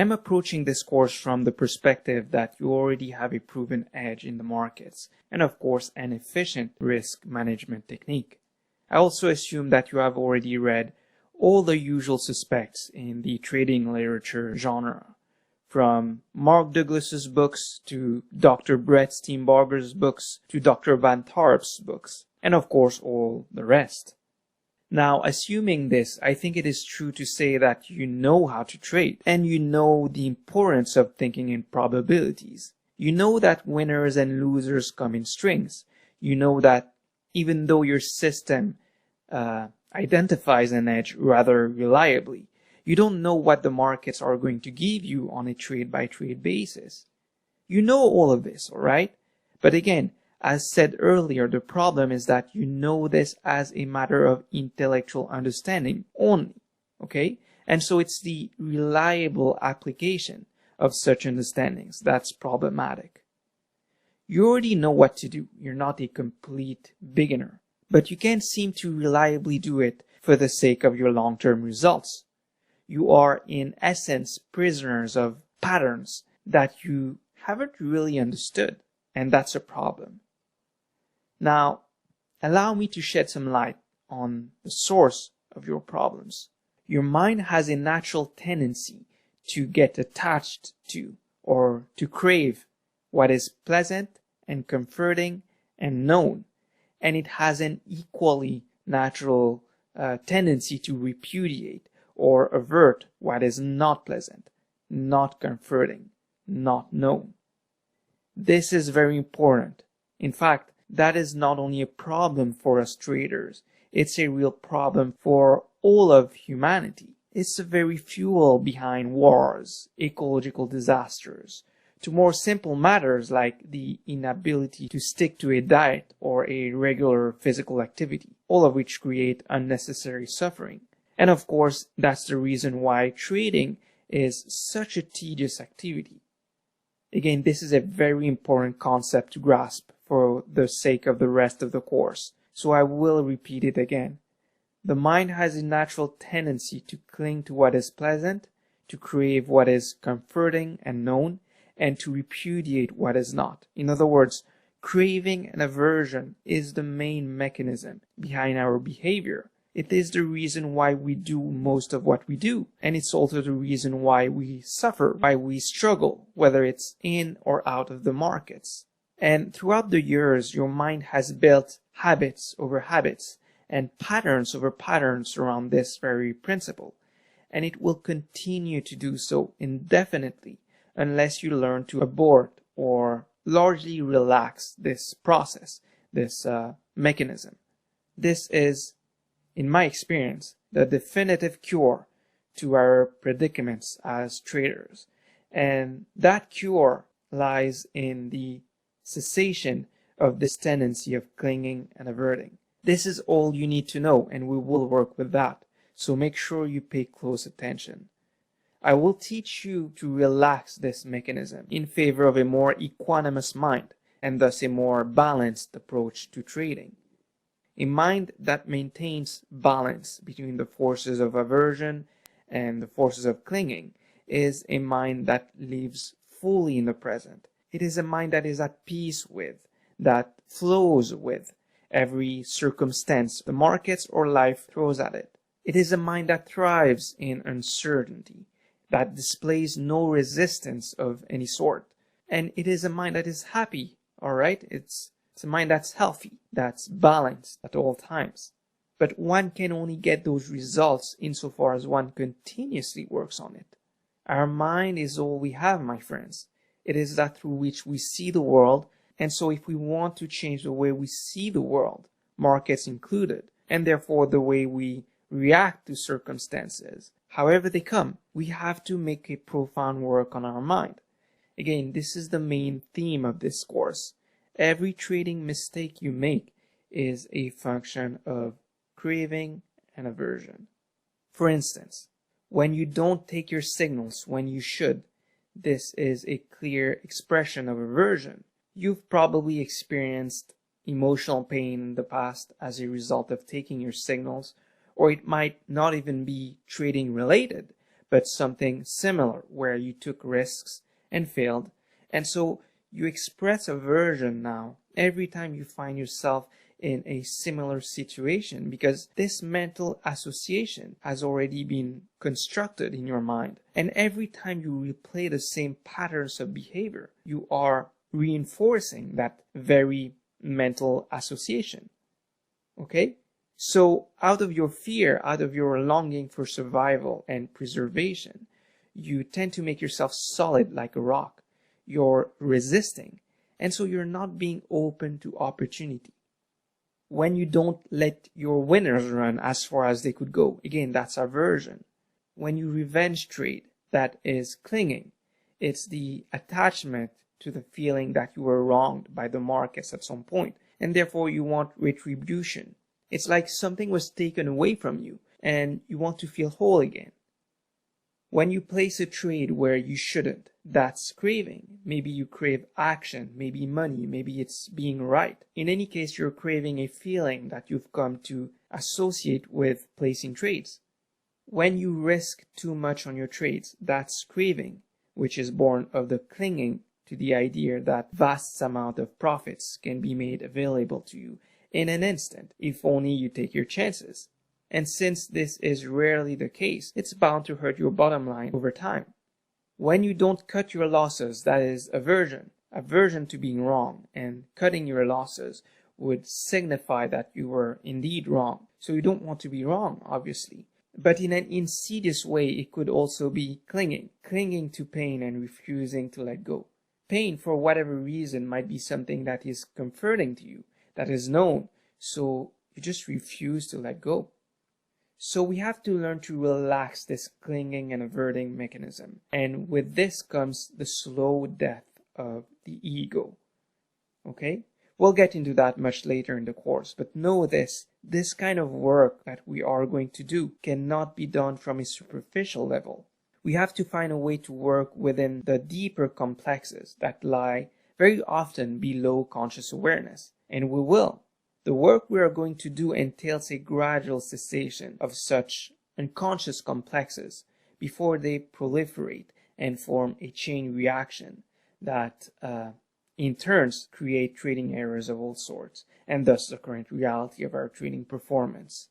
am approaching this course from the perspective that you already have a proven edge in the markets and of course an efficient risk management technique. I also assume that you have already read all the usual suspects in the trading literature genre, from Mark Douglas's books to Dr. Brett Steenbarger's books to Dr. Van Tharp's books, and of course all the rest. Now, assuming this, I think it is true to say that you know how to trade, and you know the importance of thinking in probabilities. You know that winners and losers come in strings. You know that even though your system identifies an edge rather reliably, you don't know what the markets are going to give you on a trade-by-trade basis. You know all of this, alright? But again, as said earlier, the problem is that you know this as a matter of intellectual understanding only, okay? And so it's the reliable application of such understandings that's problematic. You already know what to do. You're not a complete beginner, but you can't seem to reliably do it for the sake of your long-term results. You are, in essence, prisoners of patterns that you haven't really understood, and that's a problem. Now, allow me to shed some light on the source of your problems. Your mind has a natural tendency to get attached to or to crave what is pleasant and comforting and known, and it has an equally natural tendency to repudiate or avert what is not pleasant, not comforting, not known. This is very important. In fact, that is not only a problem for us traders, it's a real problem for all of humanity. It's the very fuel behind wars, ecological disasters, to more simple matters like the inability to stick to a diet or a regular physical activity, all of which create unnecessary suffering. And of course, that's the reason why trading is such a tedious activity. Again, this is a very important concept to grasp for the sake of the rest of the course, so I will repeat it again. The mind has a natural tendency to cling to what is pleasant, to crave what is comforting and known, and to repudiate what is not. In other words, craving and aversion is the main mechanism behind our behavior. It is the reason why we do most of what we do, and it's also the reason why we suffer, why we struggle, whether it's in or out of the markets. And throughout the years, your mind has built habits over habits and patterns over patterns around this very principle. And it will continue to do so indefinitely unless you learn to abort or largely relax this process, this mechanism. This is, in my experience, the definitive cure to our predicaments as traders. And that cure lies in the cessation of this tendency of clinging and averting. This is all you need to know, and we will work with that. So make sure you pay close attention. I will teach you to relax this mechanism in favor of a more equanimous mind, and thus a more balanced approach to trading. A mind that maintains balance between the forces of aversion and the forces of clinging is a mind that lives fully in the present. It is a mind that is at peace with, that flows with every circumstance the markets or life throws at it. It is a mind that thrives in uncertainty, that displays no resistance of any sort. And it is a mind that is happy, alright? It's a mind that's healthy, that's balanced at all times. But one can only get those results insofar as one continuously works on it. Our mind is all we have, my friends. It is that through which we see the world, and so if we want to change the way we see the world, markets included, and therefore the way we react to circumstances, however they come, we have to make a profound work on our mind. Again, this is the main theme of this course. Every trading mistake you make is a function of craving and aversion. For instance, when you don't take your signals when you should, this is a clear expression of aversion. You've probably experienced emotional pain in the past as a result of taking your signals, or it might not even be trading related, but something similar where you took risks and failed. And so you express aversion now every time you find yourself in a similar situation, because this mental association has already been constructed in your mind. And every time you replay the same patterns of behavior, you are reinforcing that very mental association. Okay? So out of your fear, out of your longing for survival and preservation, you tend to make yourself solid like a rock. You're resisting. And so you're not being open to opportunity. When you don't let your winners run as far as they could go, again, that's aversion. When you revenge trade, that is clinging. It's the attachment to the feeling that you were wronged by the markets at some point, and therefore you want retribution. It's like something was taken away from you, and you want to feel whole again. When you place a trade where you shouldn't, that's craving. Maybe you crave action, maybe money, maybe it's being right. In any case, you're craving a feeling that you've come to associate with placing trades. When you risk too much on your trades, that's craving, which is born of the clinging to the idea that vast amount of profits can be made available to you in an instant, if only you take your chances. And since this is rarely the case, it's bound to hurt your bottom line over time. When you don't cut your losses, that is aversion to being wrong, and cutting your losses would signify that you were indeed wrong. So you don't want to be wrong, obviously. But in an insidious way, it could also be clinging to pain and refusing to let go. Pain, for whatever reason, might be something that is comforting to you, that is known, so you just refuse to let go. So we have to learn to relax this clinging and averting mechanism. And with this comes the slow death of the ego. Okay? We'll get into that much later in the course, but know this kind of work that we are going to do cannot be done from a superficial level. We have to find a way to work within the deeper complexes that lie very often below conscious awareness. And we will. The work we are going to do entails a gradual cessation of such unconscious complexes before they proliferate and form a chain reaction that in turns create trading errors of all sorts, and thus the current reality of our trading performance.